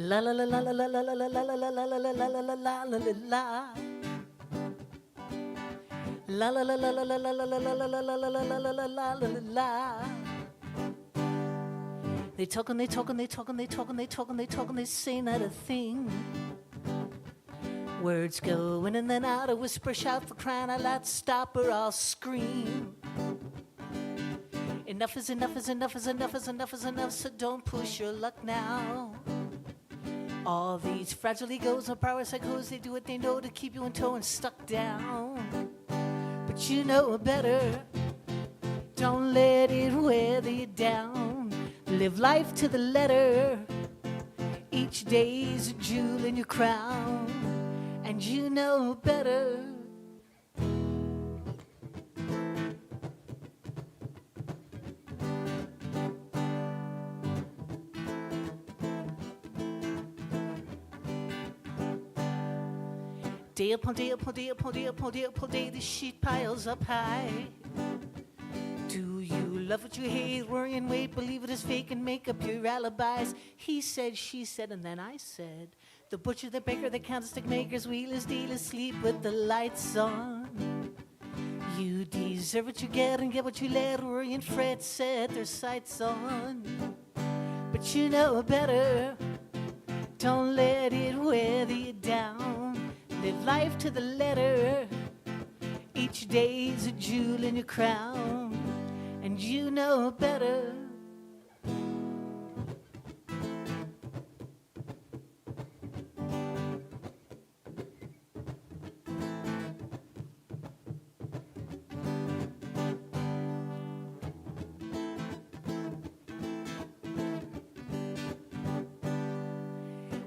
La la la la la la la la la la la la la la la la la la la. La la la la la la la la la la la la la la la la la la la. They talk and they talk and they talk and they talk and they talk and they talk and they say not a thing. Words go in and then out, a whisper, shout for crying out loud, stop or I'll scream. Enough is enough is enough is enough is enough is enough, so don't push your luck now. All these fragile egos and power psychos, they do what they know to keep you in tow and stuck down. But you know better, don't let it wear you down. Live life to the letter, each day's a jewel in your crown. And you know better. Day upon day upon day upon day upon day upon day, the sheet piles up high. Do you love what you hate, worry and wait, believe it is fake and make up your alibis? He said, she said, and then I said. The butcher, the baker, the candlestick makers, wheelers, dealers, sleep with the lights on. You deserve what you get and get what you let, worry and fret, set their sights on. But you know better, don't let it wear you down. Live life to the letter, each day's a jewel in your crown. And you know better.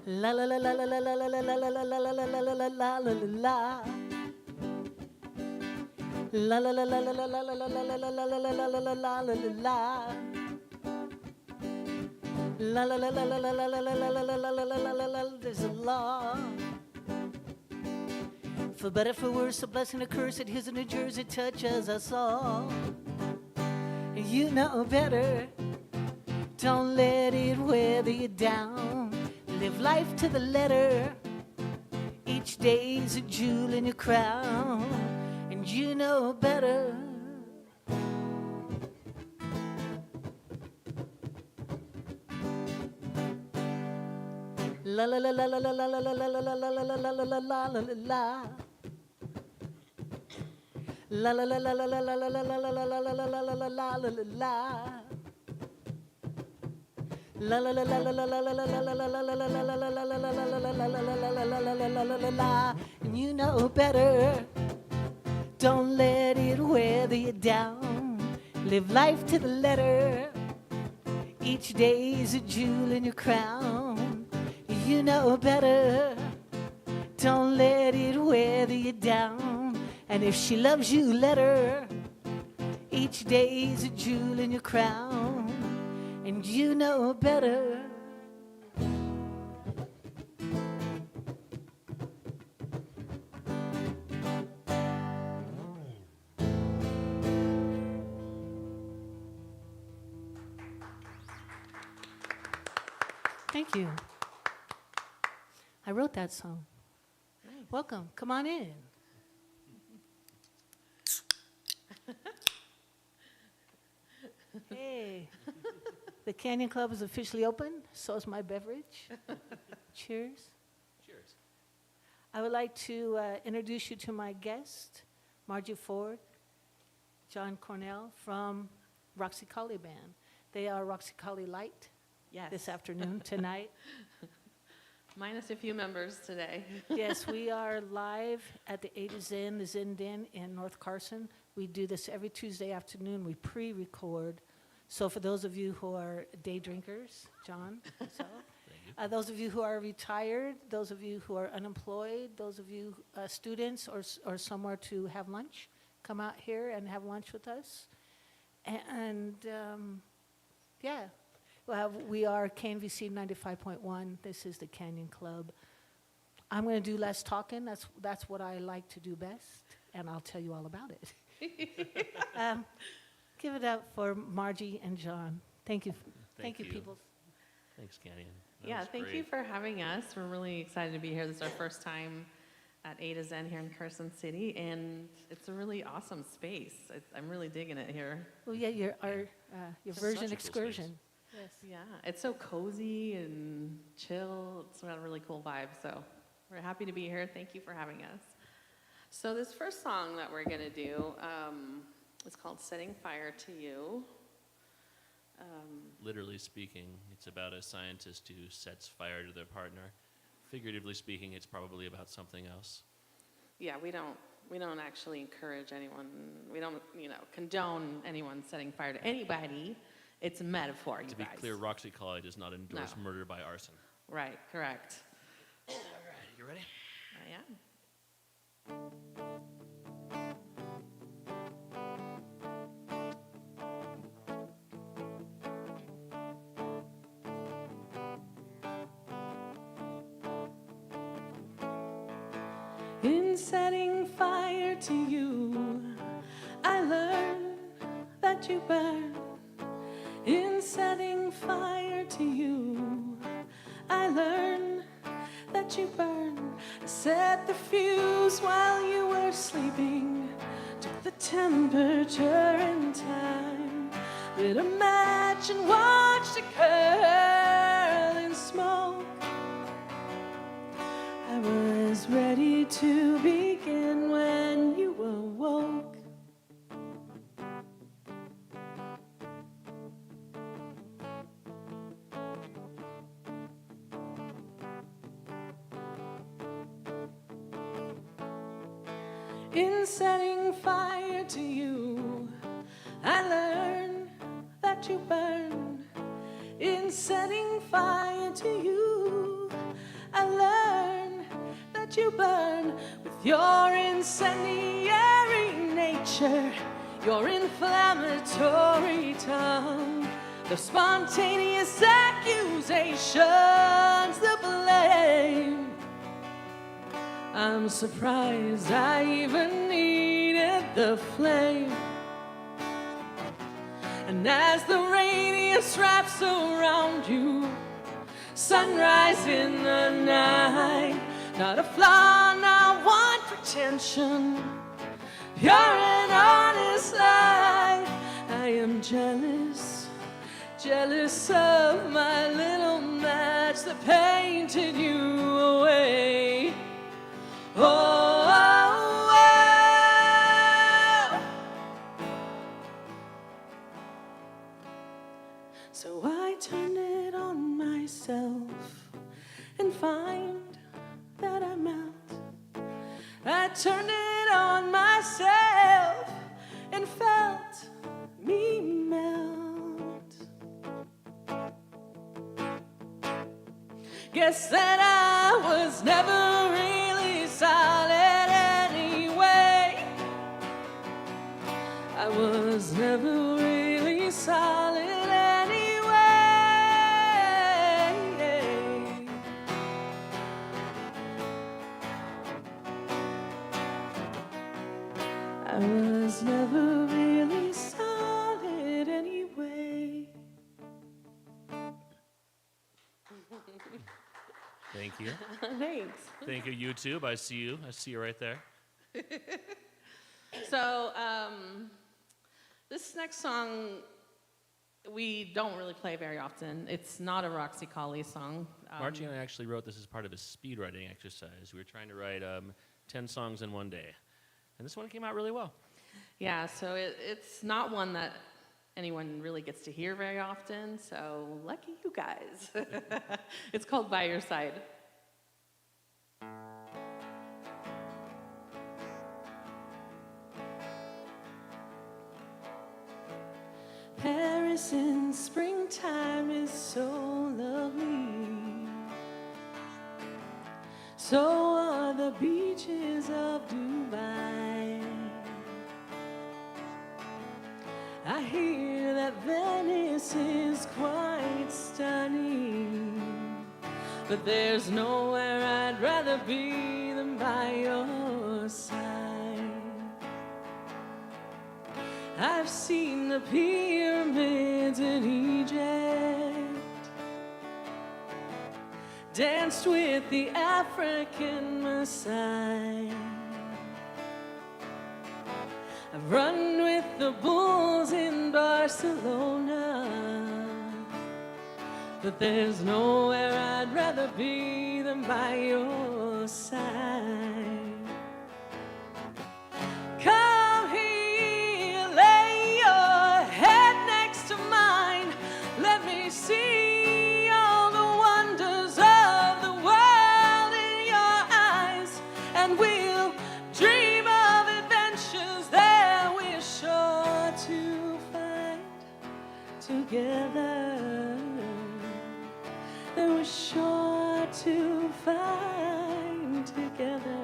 La la la la la la la la la la la la la la la la la la la. La la la la la la la la la la la la la la la la la la la. La la la la la la la la la la la la la la la la la. There's a law. For better, for worse, a blessing, a curse. It here's in New Jersey, touches us all. You know better. Don't let it wear you down. Live life to the letter. Each day's a jewel in your crown. And you know better. La la la la la la la la la la la la la la la la la la. La la la la la la la la la la la la la la la la la la la. La la la la la la la la la la la la la la la la la. And you know better. Don't let it wear you down. Live life to the letter. Each day's a jewel in your crown. You know better. Don't let it wear you down. And if she loves you, let her. Each day's a jewel in your crown. And you know better. Thank you. I wrote that song. Nice. Welcome. Come on in. Hey. The Canyon Club is officially open. So is my beverage. Cheers. Cheers. I would like to introduce you to my guest, Margy Ford, Jon Cornell from Roxy Collie Band. They are Roxy Collie Light. Yes. This afternoon, tonight. Minus a few members today. Yes, we are live at the A to Zen, the Zen Den in North Carson. We do this every Tuesday afternoon. We pre-record. So for those of you who are day drinkers, John, those of you who are retired, those of you who are unemployed, those of you students or somewhere to have lunch, come out here and have lunch with us. And yeah. Well, we are KNVC 95.1. This is the Canyon Club. I'm going to do less talking. That's what I like to do best, and I'll tell you all about it. Give it up for Margy and Jon. Thank you. Thank you, people. Thanks, Canyon. Yeah, thank you for having us. We're really excited to be here. This is our first time at A to Zen here in Carson City, and it's a really awesome space. I'm really digging it here. Well, yeah, your version such a cool excursion. Yes. Yeah, it's so cozy and chill. It's got a really cool vibe, so we're happy to be here. Thank you for having us. So this first song that we're going to do is called Setting Fire to You. Literally speaking, it's about a scientist who sets fire to their partner. Figuratively speaking, it's probably about something else. Yeah, we don't actually encourage anyone. We don't, condone anyone setting fire to anybody. It's a metaphor, you guys. To be clear, Roxy Colley does not endorse murder by arson. Right, correct. All right, you ready? I am. In setting fire to you, I learned that you burn. In setting fire to you, I learned that you burn. I set the fuse while you were sleeping, took the temperature in time, lit a match and watched it curl in smoke. I was ready to begin when you awoke. In setting fire to you, I learned that you burn. In setting fire to you, I learned that you burn with your incendiary nature, your inflammatory tongue, the spontaneous accusations, the blame. I'm surprised I even needed the flame. And as the radius wraps around you, sunrise in the night, not a flaw, not one pretension, pure and honest life. I am jealous, jealous of my little match that painted you away. Oh, oh, oh. So I turned it on myself and find that I melt. I turned it on myself and felt me melt. Guess that I was never really solid anyway. I was never really solid anyway. I was never really solid anyway. Thank you. Thanks. Thank you, YouTube. I see you. I see you right there. So, this next song we don't really play very often. It's not a Roxy Colley song. Margy and I actually wrote this as part of a speed writing exercise. We were trying to write 10 songs in one day. And this one came out really well. Yeah, so it's not one that anyone really gets to hear very often, so lucky you guys. It's called By Your Side. Paris in springtime is so lovely. So are the beaches of Dubai. I hear that Venice is quite stunning, but there's nowhere I'd rather be than by your side. I've seen the pyramids in Egypt, danced with the African Maasai. I've run with the bulls in Barcelona, but there's nowhere I'd rather be than by your side. Come here, lay your head next to mine. Let me see all the wonders of the world in your eyes, and we'll dream of adventures that we're sure to find together. That we're sure to find together.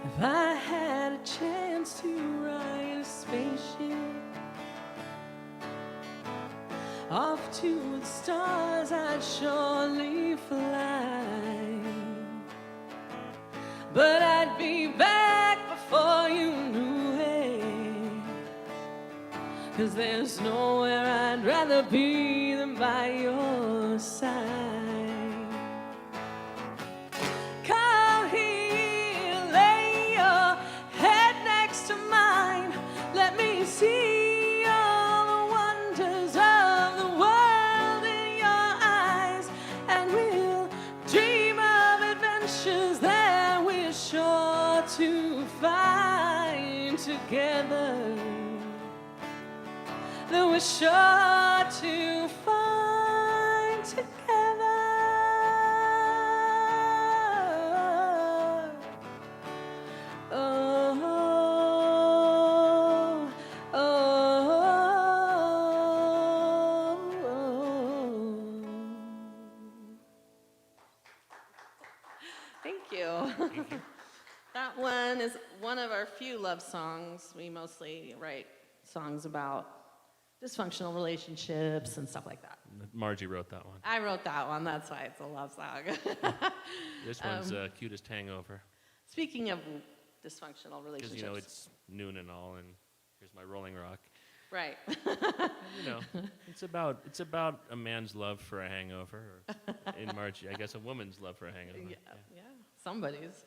If I had a chance to ride a spaceship off to the stars, I'd surely fly. But I'd be back before you knew it, 'cause there's nowhere I'd rather be than by your side. Come here, lay your head next to mine. Let me see all the wonders of the world in your eyes, and we'll dream of adventures that we're sure to find together. That we're sure to find together. Oh, oh, oh. Thank you. That one is one of our few love songs. We mostly write songs about dysfunctional relationships and stuff like that. Margy wrote that one. I wrote that one, that's why it's a love song. This one's Cutest Hangover. Speaking of dysfunctional Because, relationships. you know, it's noon and all, and here's my Rolling Rock. Right. You know, it's about a man's love for a hangover, or in Margy, I guess a woman's love for a hangover. Yeah, somebody's.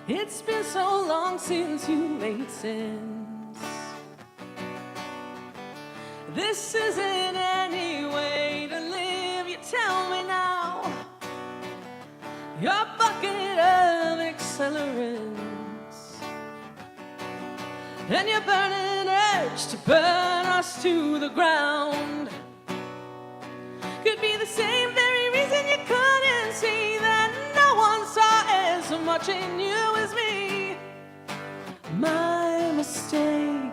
It's been so long since you made sense. This isn't any way to live, you tell me now. Your bucket of accelerants and your burning urge to burn us to the ground could be the same very reason you couldn't see that no one saw as much in you as me. My mistake.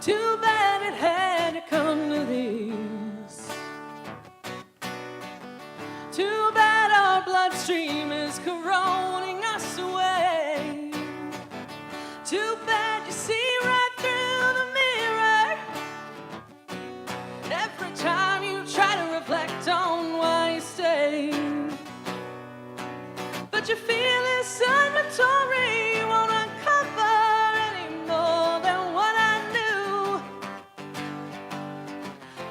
Too bad it had to come to this. Too bad our bloodstream is corroding us away. Too bad you see right through the mirror every time you try to reflect on why you stayed. But your fearless inventory won't uncover any more than what I knew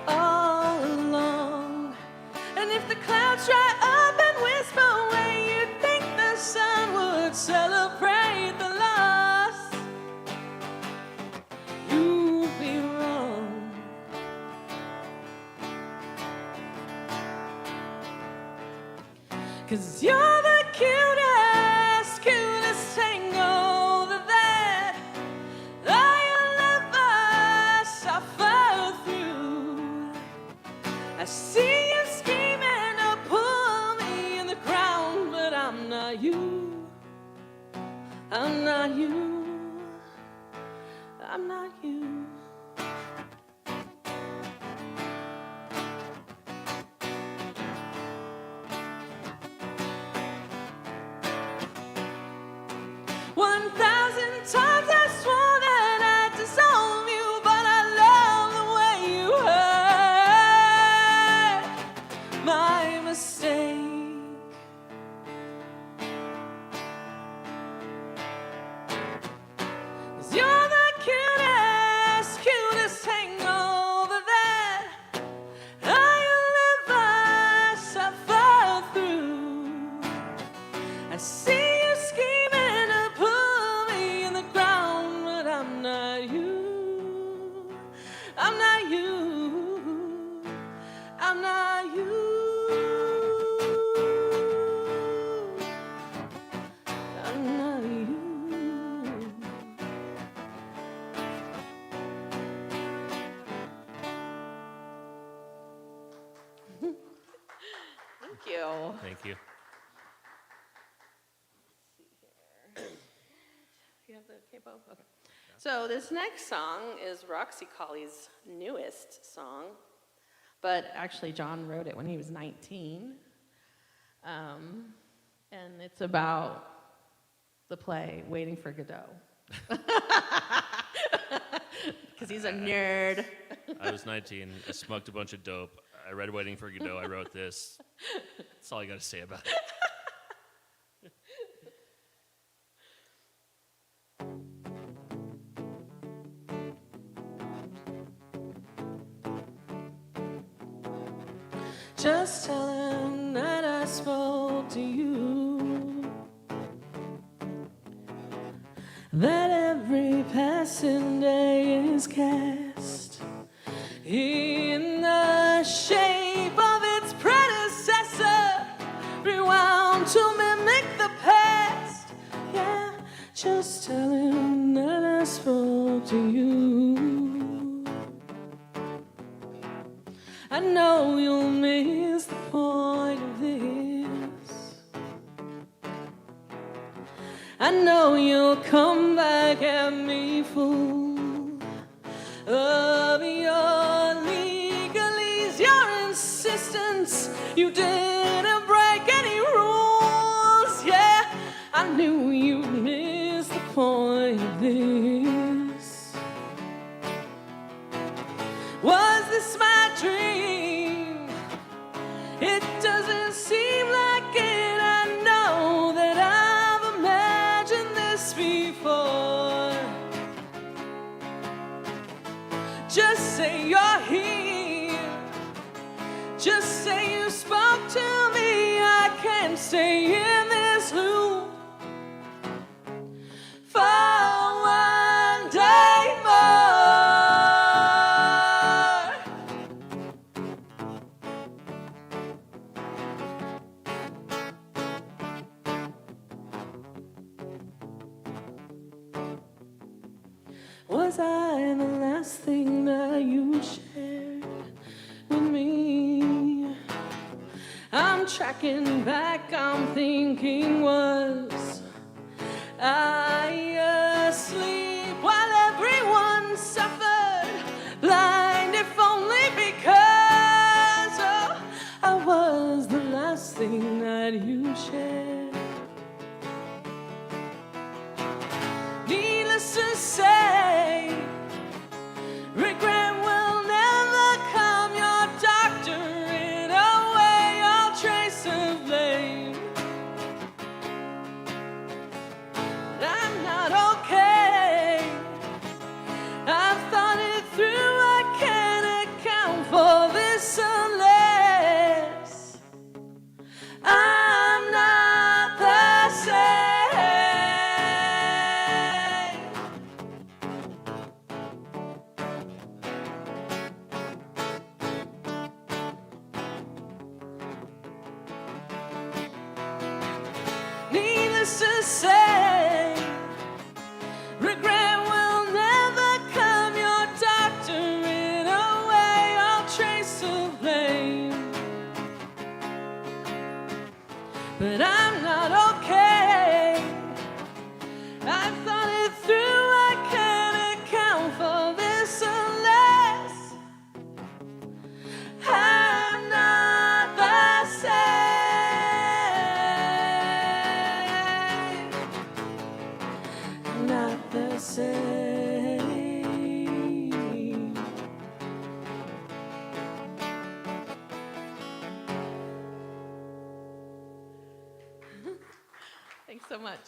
all along. And if the clouds dry up and whisper away, you'd think the sun would celebrate the loss. You'd be wrong. 'Cause you're the cutest, cutest tango that I'll ever suffer through. I see you scheming to pull me in the ground, but I'm not you. I'm not you. I'm not you. Thank you. Thank you. You have the capo? Okay. So this next song is Roxy Colley's newest song, but actually John wrote it when he was 19. And it's about the play Waiting for Godot. Because he's a nerd. I was 19. I smoked a bunch of dope. I read Waiting for Godot. I wrote this. That's all I got to say about it. Just tell him that I spoke to you, that every passing day is cast in the shape of its predecessor, rewound to mimic the past. Yeah, just tell him that I spoke to you. I know you'll miss the point of this. I know you'll come back at me full of your legalese, your insistence. You didn't break any rules. Yeah, I knew you'd miss the point of this. Was this my dream? It doesn't seem like it. I know that I've imagined this before. Just say you're here. Just say you spoke to me. I can't stay in this loop for one day more. Was I the last thing that you shared with me? I'm tracking back, I'm thinking, was I asleep while everyone suffered, blind if only because I was the last thing that you shared? Needless to say, regret will never come your doctorate away all trace of blame. But I'm not okay. I've thought it through. I can't account for this unless I'm not the same. Needless to say, regret will never come your doctorate away all trace of blame. But I'm not okay. I thought it through. I can't account for this unless I'm not the same. Not the same. Thanks so much.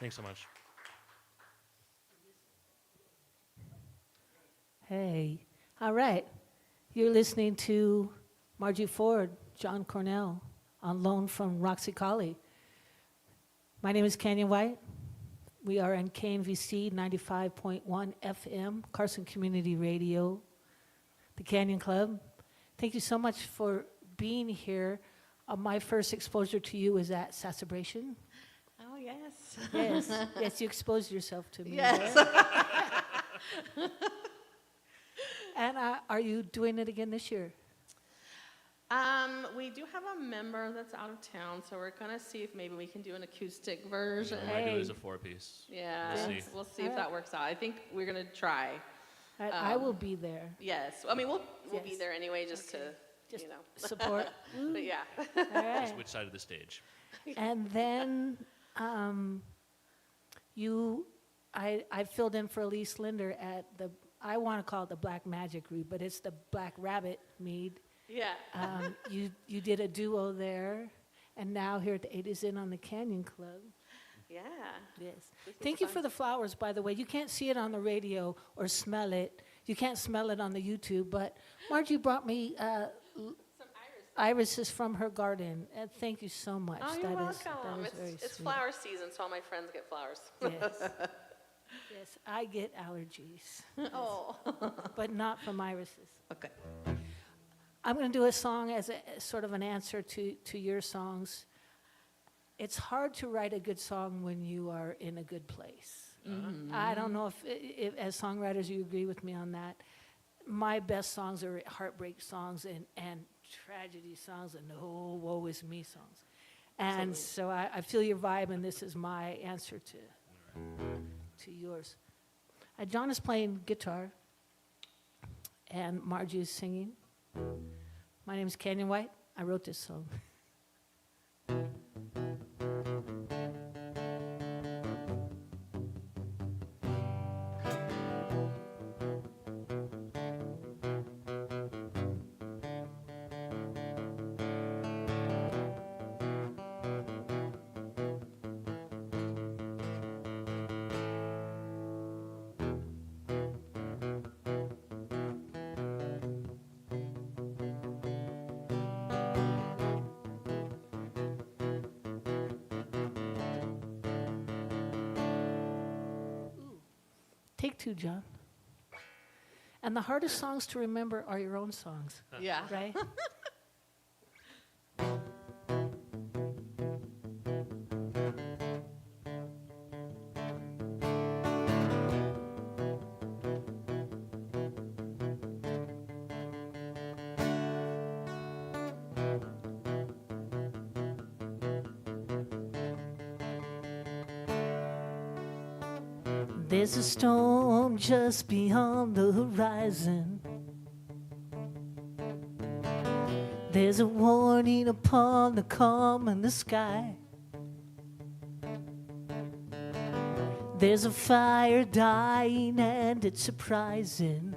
Thanks so much. Hey, all right. You're listening to Margy Ford, Jon Cornell, on loan from Roxy Colley. My name is Canyon White. We are on KNVC 95.1 FM, Carson Community Radio, the Canyon Club. Thank you so much for being here. My first exposure to you was at Sasabration. Oh, yes. Yes, yes, you exposed yourself to me. Yes. there. And are you doing it again this year? We do have a member that's out of town, so we're gonna see if maybe we can do an acoustic version. We might do it as a 4-piece. Yeah, We'll see. we'll see if that works out. I think we're gonna try. I will be there. Yes, I mean we'll be Yes. there anyway, just to Just you know. support. But yeah. All right. Which side of the stage? And then I filled in for Elise Linder at I want to call it the Black Magic Read, but it's the Black Rabbit Mead. Yeah. You did a duo there, and now here at the 80s Inn on the Canyon Club. Yeah. Yes. This was Thank you fun. for the flowers, by the way. You can't see it on the radio or smell it. You can't smell it on the YouTube, but Margie brought me Some irises from her garden. And thank you so much. Oh, you're That welcome. is very It's sweet. flower season, so all my friends get flowers. Yes. Yes, I get allergies, Oh. but not from irises. Okay. I'm going to do a song as sort of an answer to your songs. It's hard to write a good song when you are in a good place. I don't know if as songwriters you agree with me on that. My best songs are heartbreak songs and tragedy songs and woe is me songs. And so I feel your vibe, and this is my answer to yours. John is playing guitar, and Margie is singing. My name is Canyon White. I wrote this song. Take two, John. And the hardest songs to remember are your own songs, Yeah. right? There's a storm just beyond the horizon. There's a warning upon the calm in the sky. There's a fire dying and it's surprising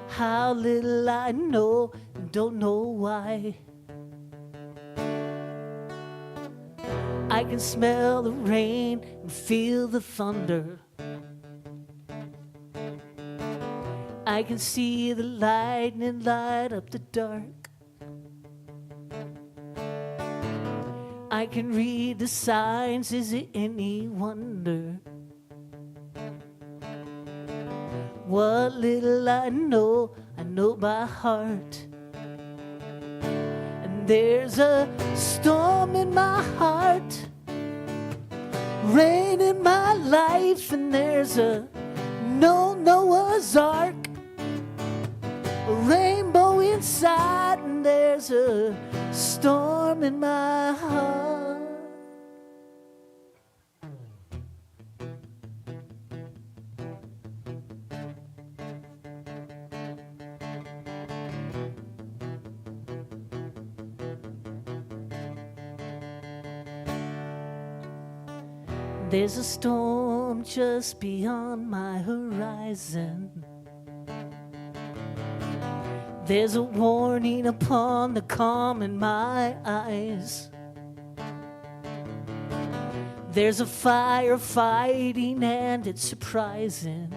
how little I know and don't know why. I can smell the rain and feel the thunder. I can see the lightning light up the dark. I can read the signs, is it any wonder? What little I know by heart. And there's a storm in my heart, rain in my life, and there's a Noah's Ark, a rainbow inside, and there's a storm in my heart. There's a storm just beyond my horizon. There's a warning upon the calm in my eyes. There's a fire fighting and it's surprising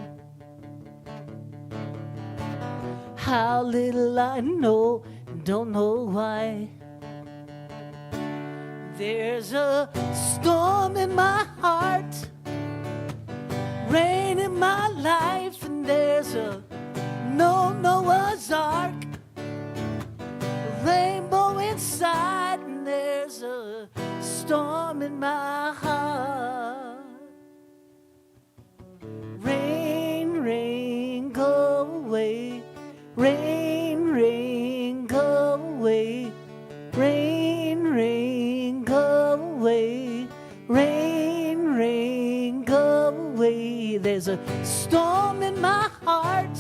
how little I know and don't know why. There's a storm in my heart, rain in my life, and there's a Noah's Ark, a rainbow inside, and there's a storm in my heart. Rain, rain, go away. Rain, a storm in my heart,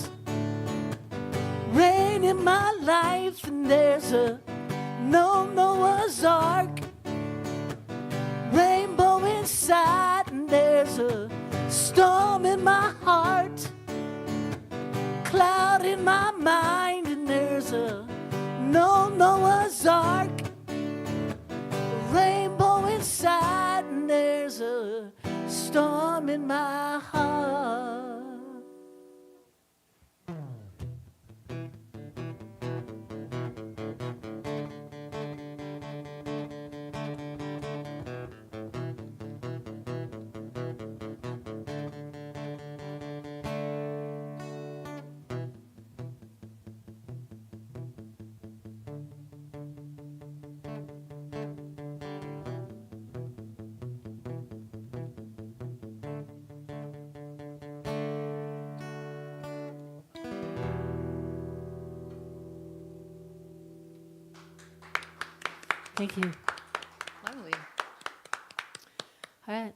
rain in my life, and there's a no Noah's Ark, rainbow inside, and there's a storm in my heart, cloud in my mind, and there's a no Noah's Ark, rainbow inside, and there's a storm in my heart. Thank you. Lovely. All right.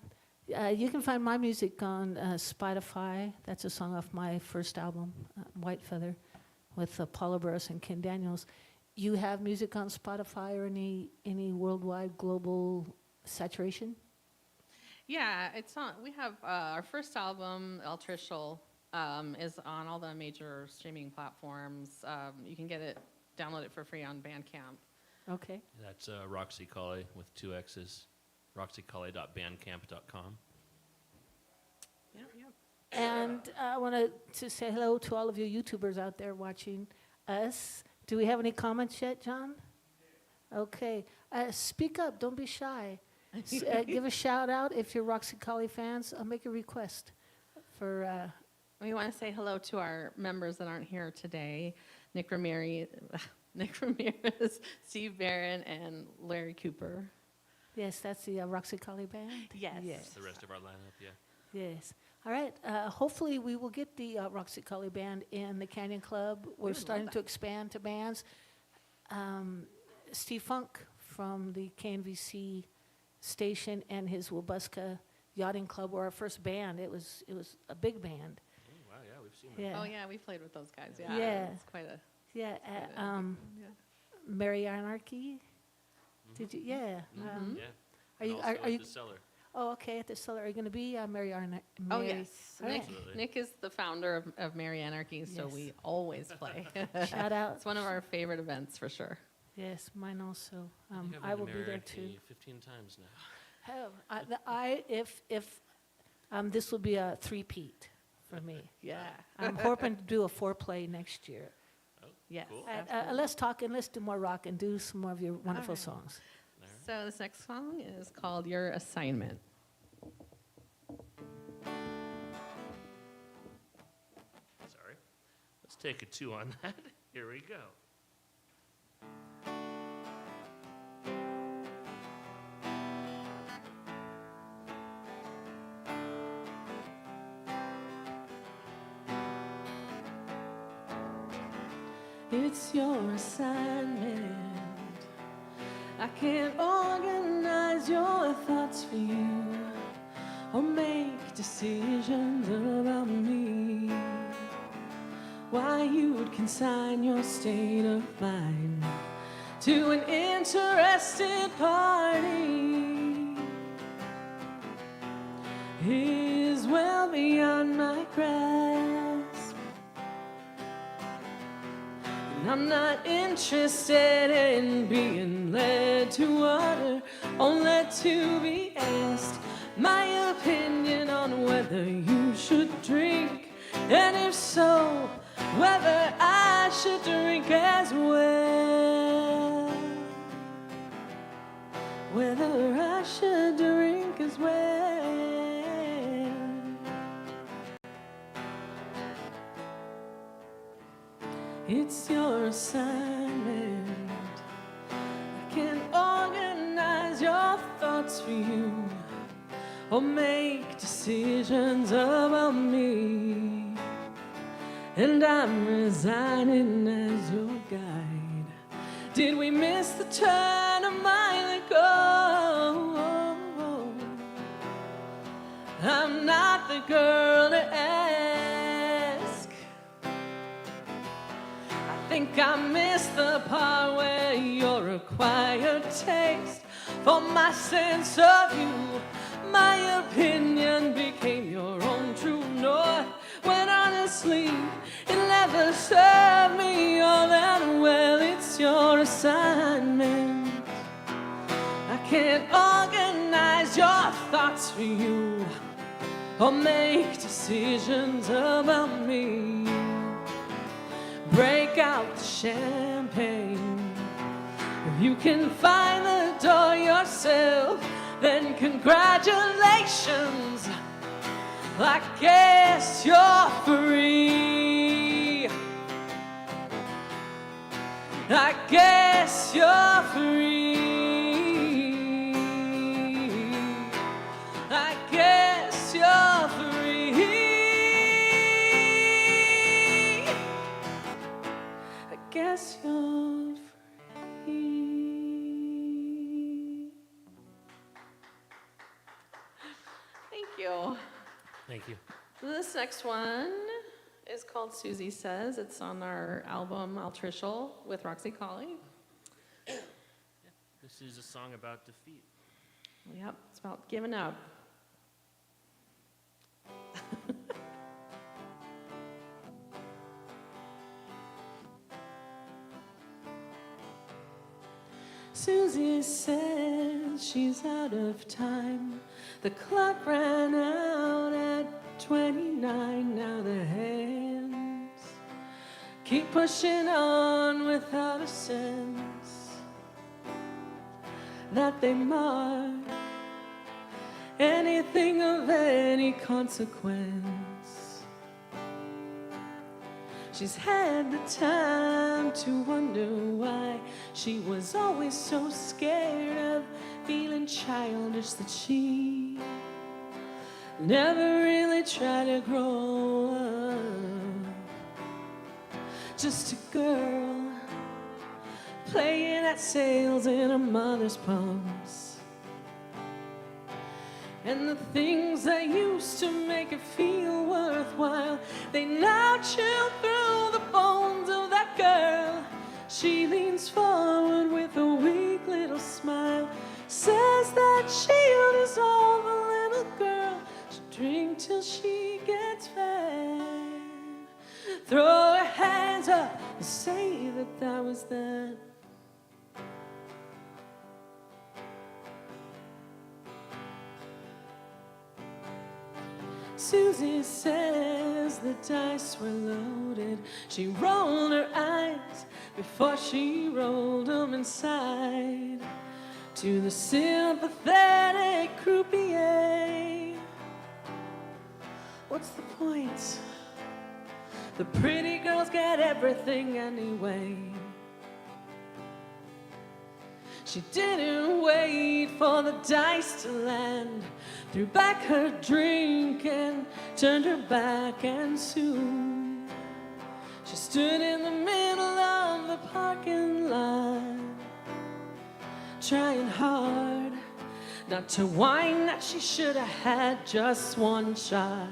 You can find my music on Spotify. That's a song off my first album, White Feather, with Paula Burris and Ken Daniels. You have music on Spotify or any worldwide global saturation? Yeah, it's on. We have our first album, El Trishul, is on all the major streaming platforms. You can download it for free on Bandcamp. Okay. That's Roxy Colley with 2 X's, roxycolley.bandcamp.com. Yeah. And I want to say hello to all of you YouTubers out there watching us. Do we have any comments yet, John? Okay. Speak up. Don't be shy. Give a shout out if you're Roxy Colley fans. I'll make a request for. We want to say hello to our members that aren't here today: Nick Ramirez, Steve Barron, and Larry Cooper. Yes, that's the Roxy Colley band. Yes. That's the rest of our lineup, yeah. Yes. All right. Hopefully, we will get the Roxy Colley band in the Canyon Club. We're starting to expand to bands. Steve Funk from the KNVC station and his Wabuska Yachting Club were our first band. It was a big band. Oh, wow, yeah, we've seen that. Yeah. Oh yeah, we played with those guys. Yeah. Yeah. It's quite a. Yeah. yeah. Merry Anarchy. Did you? Yeah. Mhm. Yeah. Are And you? also Are at you? the cellar. Oh, okay. At the cellar. Are you going to be Merry Anarchy? Oh yes, All right. Absolutely. Nick is the founder of Merry Anarchy, so Yes. we always play. Shout out. It's one of our favorite events for sure. Yes, mine also. I think I've I been will to be there Merrick too. 15 times now. If this will be a three-peat for me. Yeah. I'm hoping to do a 4-play next year. Oh, Yes. cool. absolutely. Let's talk and let's do more rock and do some more of your wonderful right. songs. All right. So this next song is called Your Assignment. Sorry. Let's take a 2 on that. Here we go. It's your assignment. I can't organize your thoughts for you or make decisions about me. Why you would consign your state of mind to an interested party is well beyond my grasp. And I'm not interested in being led to water, only to be asked my opinion on whether you should drink, and if so, whether I should drink as well. Whether I should drink as well. It's your assignment. I can't organize your thoughts for you or make decisions about me. And I'm resigning as your guide. Did we miss the turn a mile ago? I'm not the girl to ask. I think I missed the part where your acquired taste for my sense of you. My opinion became your own true north, when honestly it never served me all that well. It's your assignment. I can't organize your thoughts for you or make decisions about me. Break out the champagne. If you can find the door yourself, then congratulations. I guess you're free. I guess you're free. I guess you're free. I guess you're free. Thank you. Thank you. This next one is called Susie Says. It's on our album Altricial with Roxy Colley. This is a song about defeat. Yep, it's about giving up. Susie says she's out of time. The clock ran out at 29. Now the hands keep pushing on without a sense that they mark anything of any consequence. She's had the time to wonder why she was always so scared of feeling childish, that she never really tried to grow up. Just a girl playing at sales in her mother's pumps. And the things that used to make her feel worthwhile, they now chill through the bones of that girl. She leans forward with a weak little smile, says that shield is all the little girl should drink till she gets fed. Throw her hands up and say that that was that. Susie says the dice were loaded. She rolled her eyes before she rolled them inside to the sympathetic croupier. What's the point? The pretty girls get everything anyway. She didn't wait for the dice to land, threw back her drink and turned her back, and soon she stood in the middle of the parking lot, trying hard not to whine that she should have had just one shot.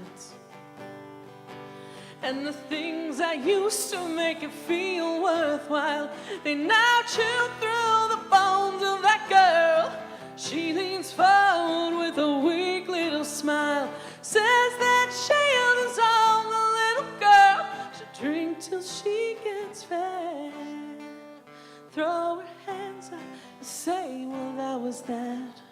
And the things that used to make it feel worthwhile, they now chew through the bones of that girl. She leans forward with a weak little smile, says that shield is all the little girl should drink till she gets fed. Throw her hands up and say, well, that was that.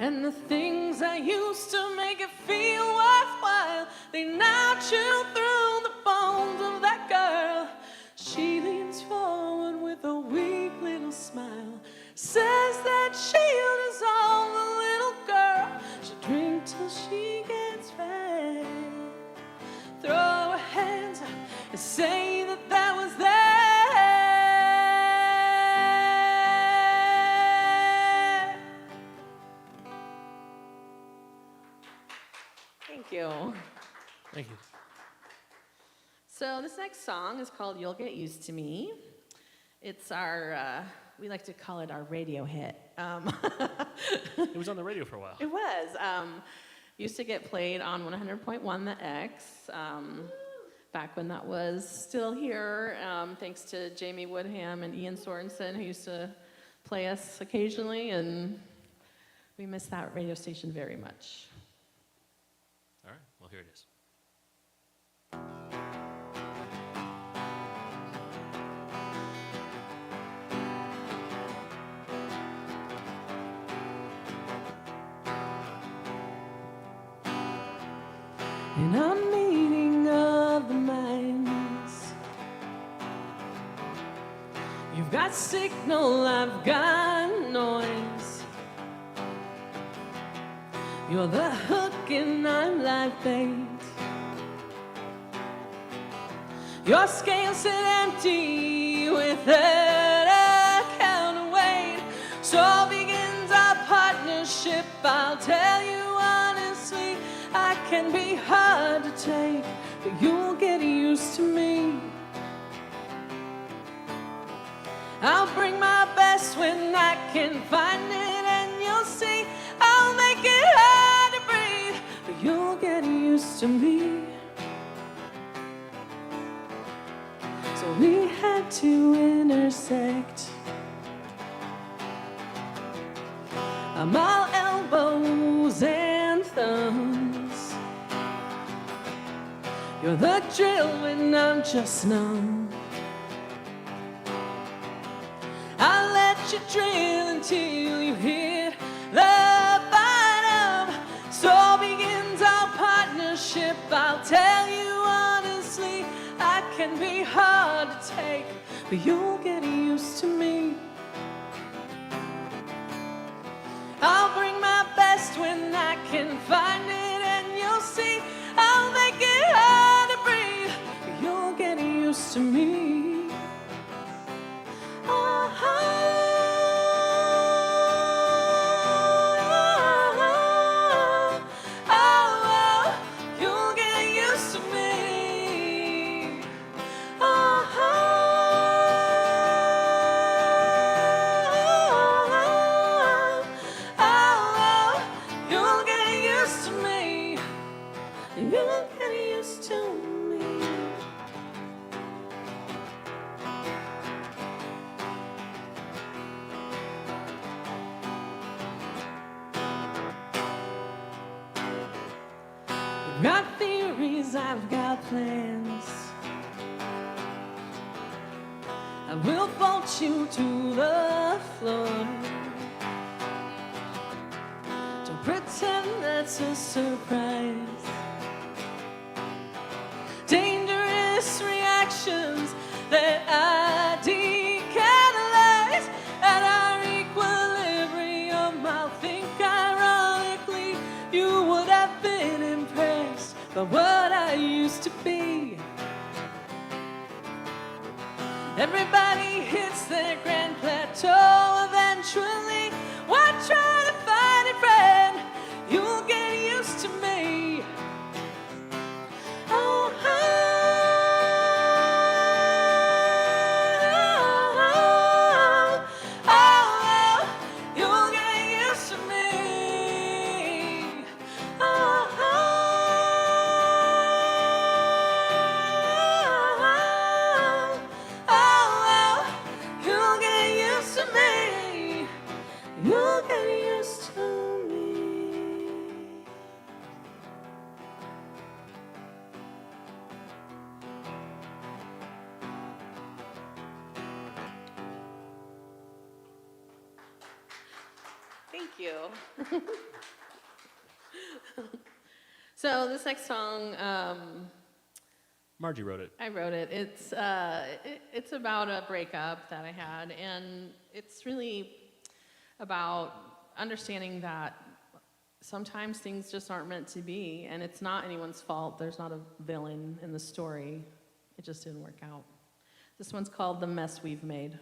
And the things that used to make it feel worthwhile, they now chew through the bones of that girl. She leans forward with a weak little smile, says that shield is all the little girl should drink till she gets fed. you. Thank you. So this next song is called You'll Get Used to Me. It's our, we like to call it our radio hit. It was on the radio for a while. It was. Used to get played on 100.1 The X, back when that was still here, thanks to Jamie Woodham and Ian Sorensen, who used to play us occasionally, and we miss that radio station very much. All right, well, here it is. In a meeting of the minds, you've got signal, I've got noise. You're the hook and I'm live bait. Your scales sit empty without a counterweight. So begins our partnership. I'll tell you honestly, I can be hard to take, but you'll get used to me. I'll bring my best when I can find it, and you'll see I'll make it hard to breathe, but you'll get used to me. So we had to intersect. I'm all elbows and thumbs. You're the drill when I'm just numb. I'll let you drill until you hit the bottom. So begins our partnership. I'll tell you honestly, I can be hard to take, but you'll get used to me. I'll bring my best when I can find it, and you'll see I'll make it hard to breathe, but you'll get used to me. Oh, you'll get used to me. You'll get used to me. You'll get used to me. I've got theories, I've got plans. I will bolt you to the floor. Don't pretend that's a surprise. Dangerous reactions that I decatalyze at our equilibrium. I'll think ironically you would have been impressed by what I used to be. Everybody hits their grand plateau eventually. Why try to find it, friend? You'll get used to me. Oh, you'll get used to me. You'll get used to me. You'll get used to me. Thank you. So this next song, Margy wrote it. I wrote it. It's about a breakup that I had, and it's really about understanding that sometimes things just aren't meant to be, and it's not anyone's fault. There's not a villain in the story. It just didn't work out. This one's called The Mess We've Made.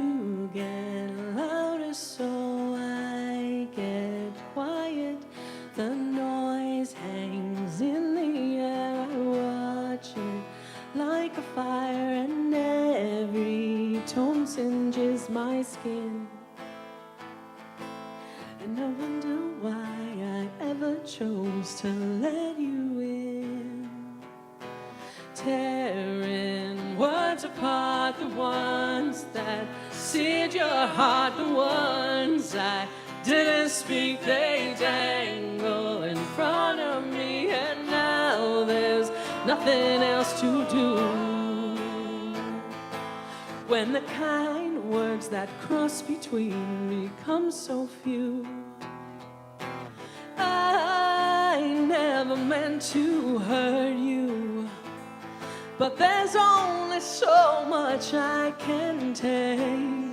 You get louder, so I get quiet. The noise hangs in the air. I watch it like a fire, and every tone singes my skin. And I wonder why I ever chose to let you in. Tearing words apart, the ones that seared your heart, the ones I didn't speak, they dangle in front of me, and now there's nothing else to do. When the kind words that cross between become so few, I never meant to hurt you, but there's only so much I can take.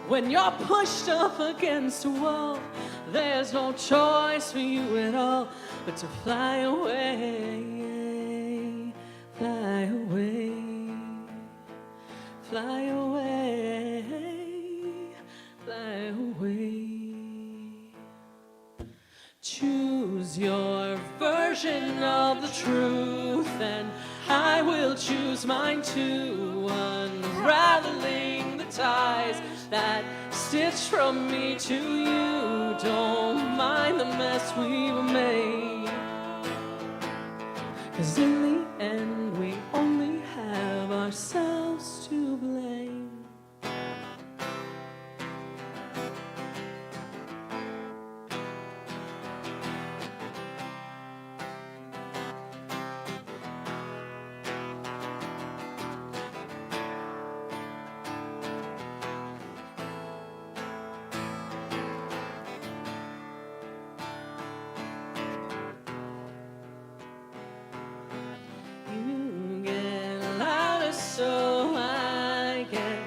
When you're pushed up against a wall, there's no choice for you at all but to fly away, fly away, fly away, fly away. Choose your version of the truth, and I will choose mine too, unraveling the ties that stitch from me to you. Don't mind the mess we've made, 'cause in the end we only have ourselves to blame. You get louder, so I get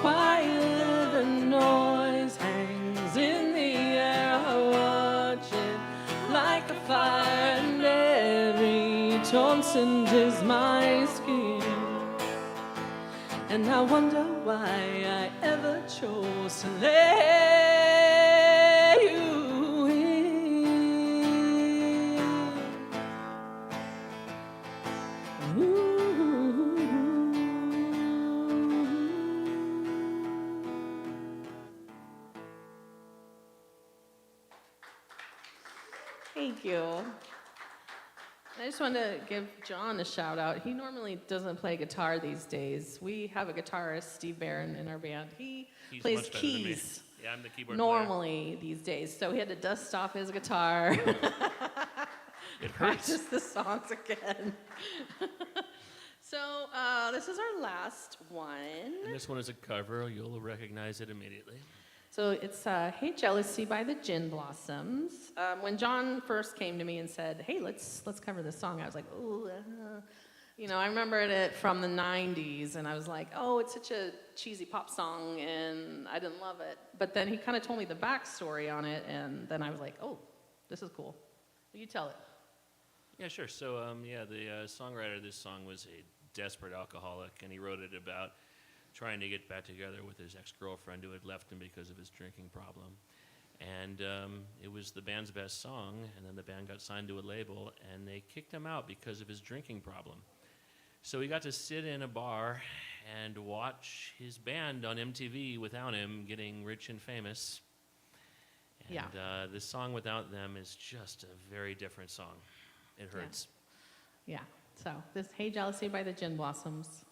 quiet. The noise hangs in the air. I watch it like a fire, and every tone singes my skin. And I wonder why I ever chose to let you in. Ooh. Thank you. I just wanted to give Jon a shout out. He normally doesn't play guitar these days. We have a guitarist, Steve Barron, in our band. He's plays much better than me. keys Yeah, I'm the keyboard normally these days, so he had to dust off his guitar. player. It hurts. Practice the songs again. So this is our last one. And this one is a cover. You'll recognize it immediately. So it's "Hey Jealousy" by the Gin Blossoms. When Jon first came to me and said, "Hey, let's cover this song," I was like, "Ooh," I remembered it from the '90s, and I was like, "Oh, it's such a cheesy pop song," and I didn't love it. But then he kind of told me the backstory on it, and then I was like, "Oh, this is cool." You tell it. Yeah, sure. So, the songwriter of this song was a desperate alcoholic, and he wrote it about trying to get back together with his ex-girlfriend who had left him because of his drinking problem. And it was the band's best song, and then the band got signed to a label, and they kicked him out because of his drinking problem. So he got to sit in a bar and watch his band on MTV without him getting rich and famous. And Yeah. this song without them is just a very different song. It hurts. Yeah. So this "Hey Jealousy" by the Gin Blossoms.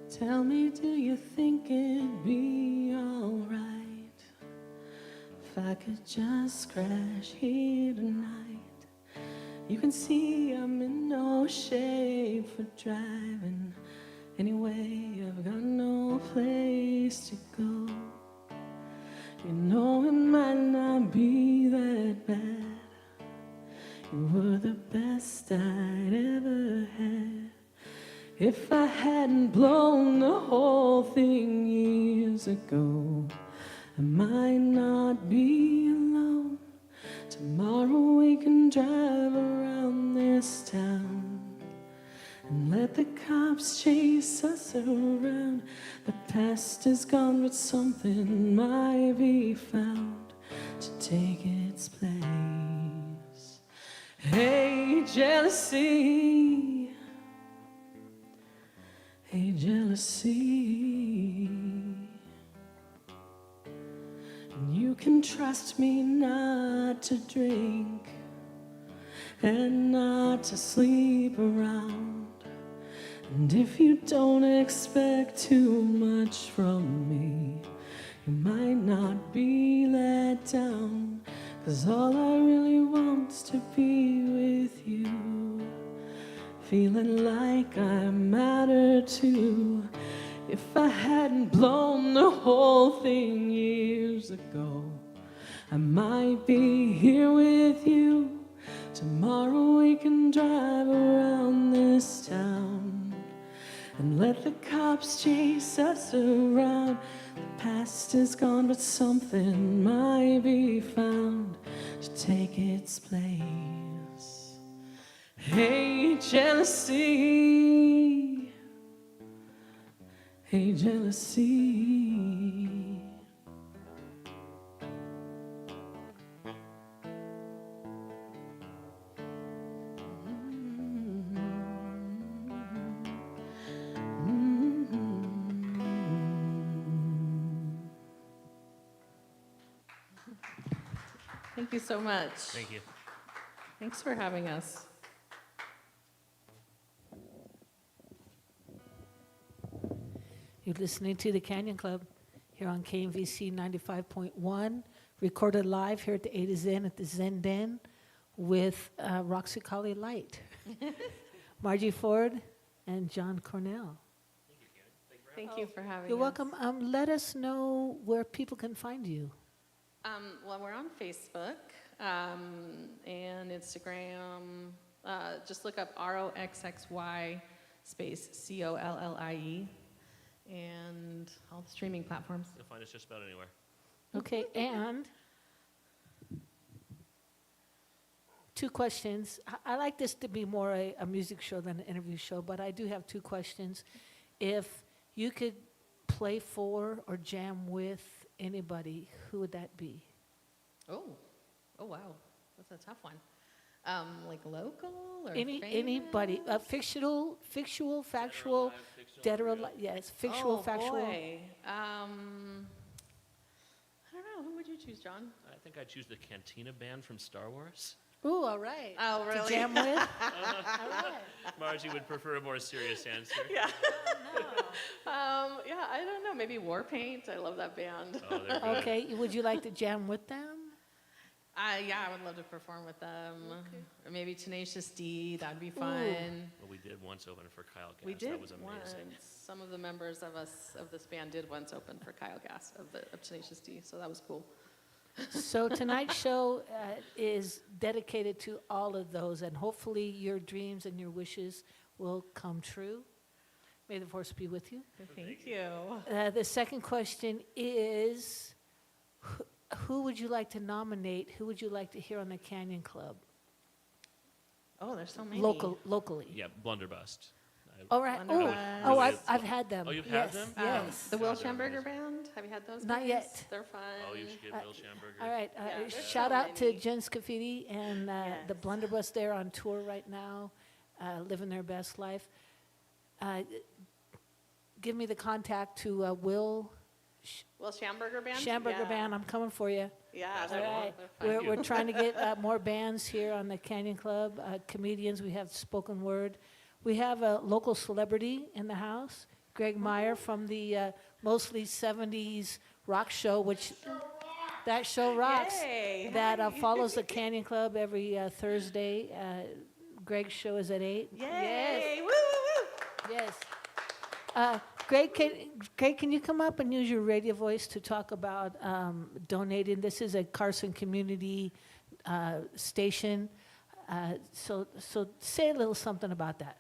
Tell me, do you think it'd be alright if I could just crash here tonight? You can see I'm in no shape for driving. Anyway, I've got no place to go. You know it might not be that bad. You were the best I'd ever If I hadn't blown the whole thing years ago, I might not be alone. Tomorrow we can drive around this town and let the cops chase us around. The past is gone, but something might be found to take its place. Hey, jealousy. Hey, jealousy. And you can trust me not to drink and not to sleep around. And if you don't expect too much from me, you might not be let down. 'Cause all I really want's to be with you, feeling like I matter too. If I hadn't blown the whole thing years ago, I might be here with you. Tomorrow we can drive around this town and let the cops chase us around. The past is gone, but something might be found to take its place. Hey, jealousy. Hey, jealousy. Thank you so much. Thank you. Thanks for having us. You're listening to the Canyon Club here on KMVC 95.1, recorded live here at the A to Zen at the Zen Den with Roxy Collie Light, Margy Ford, and Jon Cornell. Thank you for having You're us. welcome. Let us know where people can find you. Well, we're on Facebook and Instagram. Just look up ROXXY space COLLIE and all the streaming platforms. You'll find us just about anywhere. Okay, and two questions. I like this to be more a music show than an interview show, but I do have two questions. If you could play for or jam with anybody, who would that be? Oh wow, that's a tough one. Like local or Anybody, fictional, factual, dead or alive? Yes, fictional, factual. Boy. I don't know. Who would you choose, John? I think I'd choose the Cantina Band from Star Wars. Ooh, all right. Oh, really? To jam with? All right. Margie would prefer a more serious answer. Yeah. Oh, Yeah, I don't know. Maybe Warpaint. I love that band. Oh, they're no. good. Okay, would you like to jam with them? Yeah, I would love to perform with them. Or maybe Tenacious D. That'd be fun. Well, we did once open for Kyle Gass. We did That was amazing. once. Some of the members of this band did once open for Kyle Gass of Tenacious D, so that was cool. So tonight's show is dedicated to all of those, and hopefully your dreams and your wishes will come true. May the force be with you. Thank you. The second question is, who would you like to nominate? Who would you like to hear on the Canyon Club? Oh, there's so many. Locally. Yeah, Blunderbuss. All right. Blunderbuss. Oh, I've had them. Oh, you've yes, had them? Yes. The Will Oh, they're Schamberger amazing. Band. Have you had those? Not guys? yet. They're fun. Oh, you should get Bill Schamberger. All right. Yeah, there's Shout so out to many. Jen Scafidi and the Yes. Blunderbuss. They're on tour right now, living their best life. Give me the contact to Will Will Schamberger Band. Schamberger Yeah. Band. I'm coming for you. Yeah, All they're, right. they're fun. We're trying to get more bands here on the Canyon Club, comedians. We have spoken word. We have a local celebrity in the house, Greg Meyer from the mostly 70s rock show, which that show rocks. Yay. That follows the Canyon Club every Thursday. Greg's show is at 8. Yay! Woo, woo, woo. Yes. Greg, can you come up and use your radio voice to talk about donating? This is a Carson community station. So say a little something about that.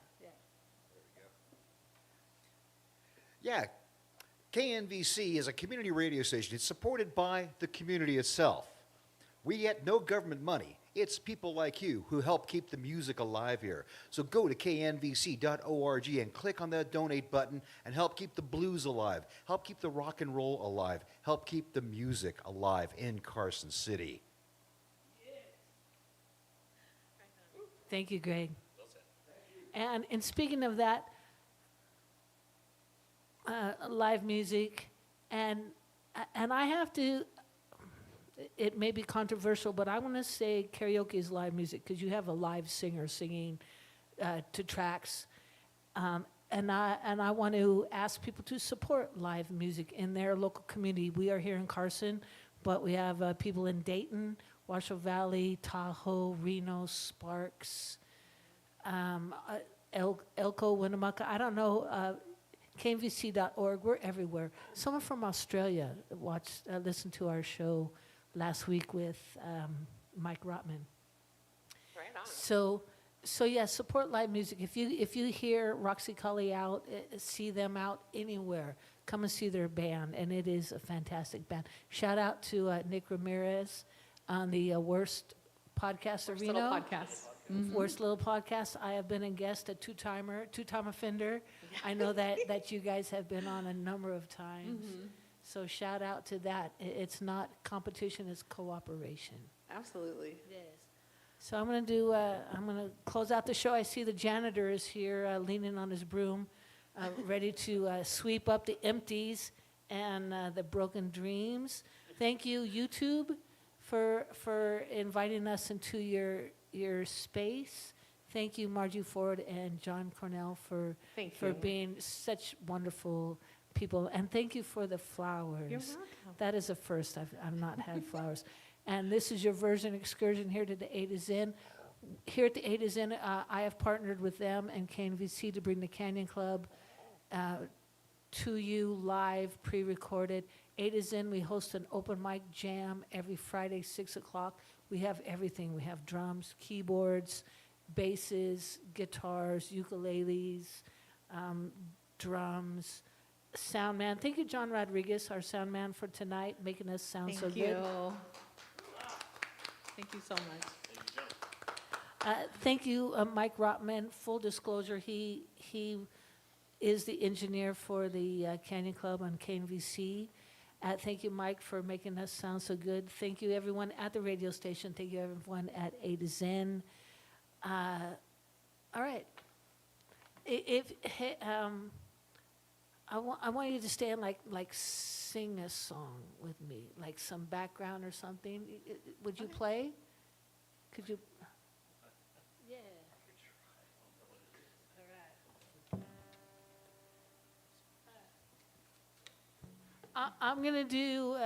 Yeah, KNVC is a community radio station. It's supported by the community itself. We get no government money. It's people like you who help keep the music alive here. So go to knvc.org and click on that donate button and help keep the blues alive, help keep the rock and roll alive, help keep the music alive in Carson City. Thank you, Greg. And speaking of that, live music, and I have to, it may be controversial, but I want to say karaoke is live music because you have a live singer singing to tracks, and I want to ask people to support live music in their local community. We are here in Carson, but we have people in Dayton, Washoe Valley, Tahoe, Reno, Sparks, Elko, Winnemucca. I don't know. KNVC.org. We're everywhere. Someone from Australia listened to our show last week with Mike Rotman. Right on. So yeah, support live music. If you hear Roxy Cully out, see them out anywhere, come and see their band, and it is a fantastic band. Shout out to Nick Ramirez on the Worst Podcast of Reno. Little podcast. Worst Little Podcast. I have been a guest, a two-time offender. I know that you guys have been on a number of times. So shout out to that. It's not competition, it's cooperation. Absolutely. Yes. So I'm going to close out the show. I see the janitor is here leaning on his broom, ready to sweep up the empties and the broken dreams. Thank you, YouTube, for inviting us into your space. Thank you, Margy Ford and Jon Cornell for being such wonderful people. And thank you for the flowers. You're welcome. That is a first. I've not had flowers. And this is your version excursion here to the A to Zen. Here at the A to Zen, I have partnered with them and KNVC to bring the Canyon Club to you live, pre-recorded. A to Zen, we host an open mic jam every Friday, 6 o'clock. We have everything. We have drums, keyboards, basses, guitars, ukuleles, drums, sound man. Thank you, John Rodriguez, our sound man for tonight, making us sound so good. Thank you so much. Thank you, Mike Rotman. Full disclosure, he is the engineer for the Canyon Club on KNVC. Thank you, Mike, for making us sound so good. Thank you, everyone at the radio station. Thank you, everyone at A to Zen. All right. I want you to stay and like sing a song with me, like some background or something. Would you play? Could you? Yeah. All right. I'm gonna do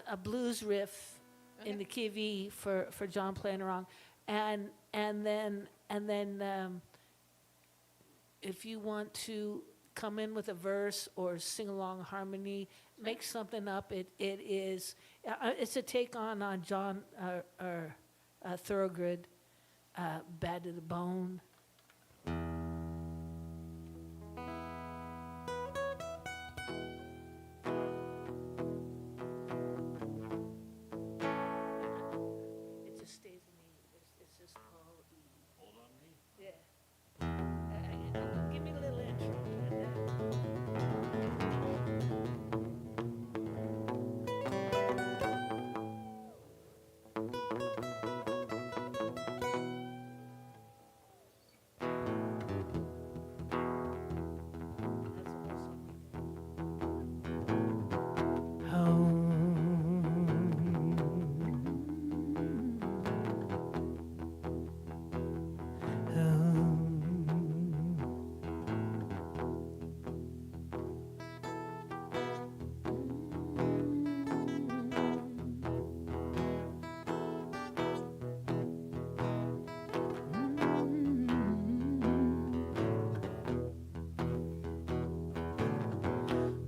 a blues riff in the key of E for John playing along, and then if you want to come in with a verse or sing along harmony, make something up. It's a take on John Thorogood, Bad to the Bone. It just stays in E. It's just called E. Hold on me. Yeah. Give me a little intro.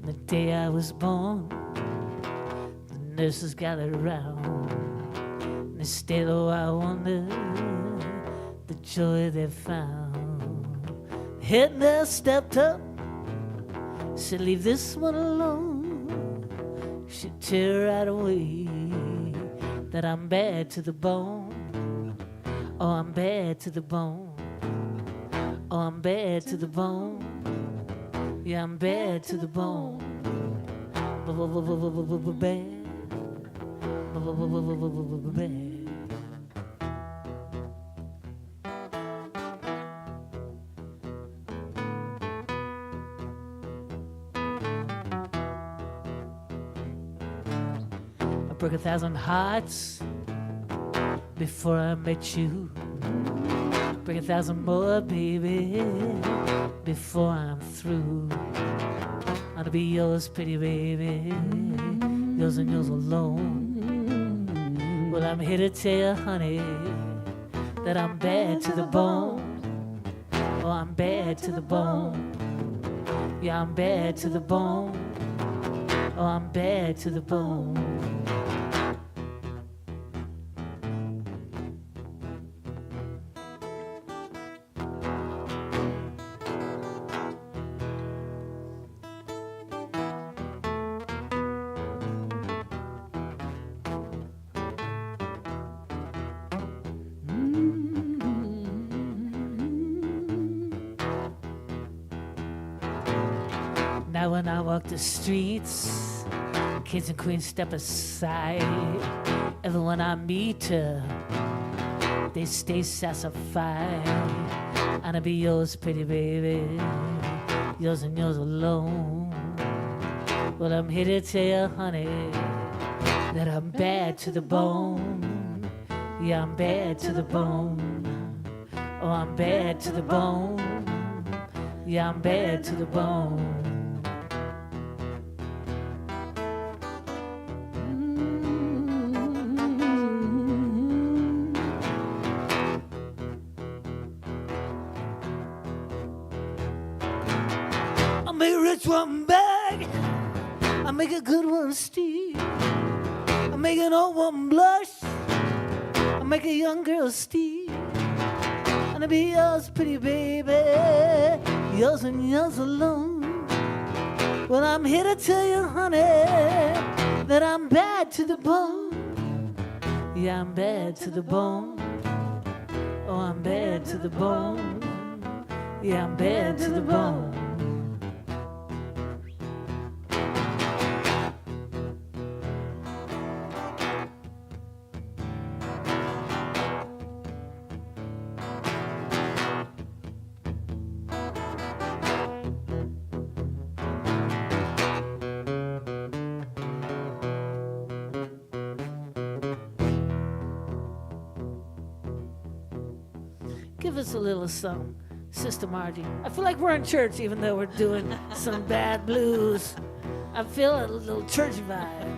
The day I was born, the nurses gathered around. And still, oh, I wonder the joy they found. The head nurse stepped up Said leave this one alone. She'd tear right away that I'm bad to the bone. Oh, I'm bad to the bone. Oh, I'm bad to the bone. Yeah, I'm bad to the bone. Bad. Bad. I broke 1,000 hearts before I met you. Break 1,000 more, baby, before I'm through. I'll be yours, pretty baby, yours and yours alone. Well, I'm here to tell you, honey, that I'm bad to the bone. Oh, I'm bad to the bone. Yeah, I'm bad to the bone. Oh, I'm bad to the bone. Now when I walk the streets, kids and queens step aside. Everyone I meet, they stay sassified. And I'll be yours, pretty baby, yours and yours alone. Well, I'm here to tell you, honey, that I'm bad to the bone. Yeah, I'm bad to the bone. Oh, I'm bad to the bone. Yeah, I'm bad to the bone. I make a rich one beg, I make a good one steal, I make an old one blush, I make a young girl steal, and I'll be yours, pretty baby, yours and yours alone. Well, I'm here to tell you, honey, that I'm bad to the bone. Yeah, I'm bad to the bone. Oh, I'm bad to the bone. Yeah, I'm bad to the bone. Give us a little song, Sister Margy. I feel like we're in church even though we're doing some bad blues. I feel a little churchy vibe.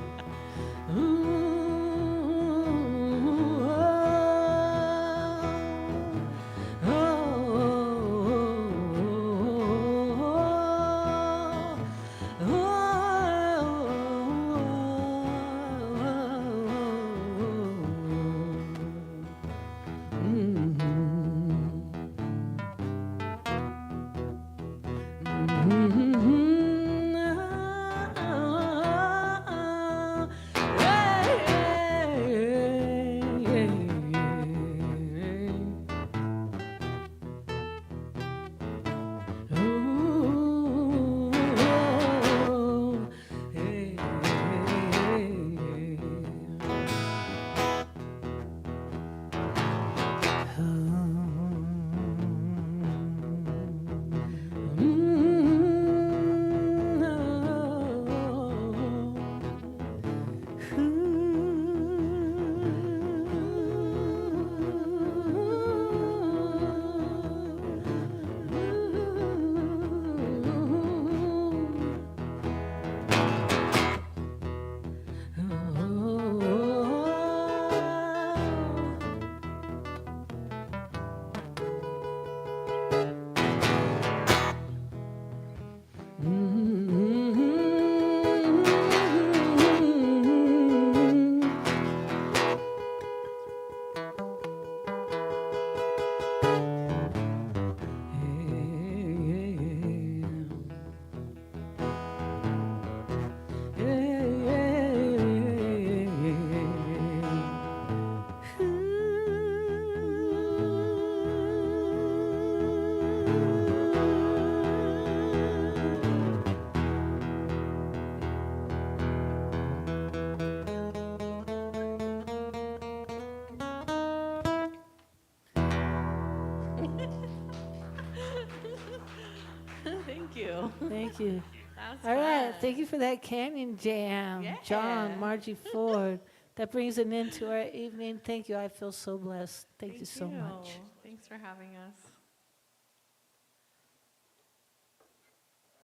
Thank you. That was All right. fun. Thank you for that Canyon Jam. Yeah. John, Margie Ford. That brings an end to our evening. Thank you. I feel so blessed. Thank you so much. Thanks for having us.